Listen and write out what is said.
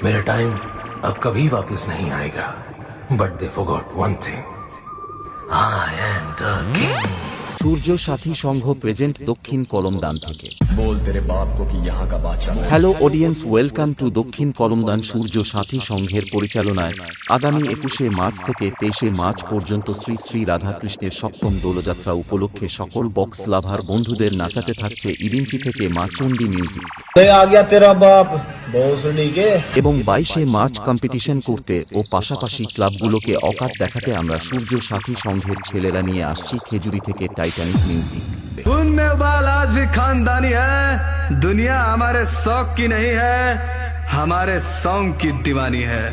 मेरा टाइम अब कभी वापस नहीं आएगा, but they forgot one thing, I am the king. Surya Sathi Sangha present দক্ষিণ কলমদান থেকে। बोल तेरे बाप को कि यहाँ का बादशाह मैं। হ্যালো অডিয়েন্স, ওয়েলকাম টু দক্ষিণ কলমদান সূর্য সাথী সংঘের পরিচালনায় আগামী 21শে মার্চ থেকে 23শে মার্চ পর্যন্ত শ্রী শ্রী রাধাকৃষ্ণের সপ্তম দোলযাত্রা উপলক্ষে সকল বক্স লাভার বন্ধুদের নাচাতে থাকছে ইরিঞ্চি থেকে মা চণ্ডী মিউজিক। आ गया तेरा बाप भोसड़ी के। এবং 22শে মার্চ কম্পিটিশন করতে ও পাশাপাশি ক্লাবগুলোকে অকাত দেখাতে আমরা সূর্য সাথী সংঘের ছেলেরা নিয়ে আসছি খেজুরি থেকে টাইটানিক মিউজিক। उनमें बाल आज भी खानदानी है, दुनिया हमारे शौक की नहीं है, हमारे सॉन्ग की दीवानी है।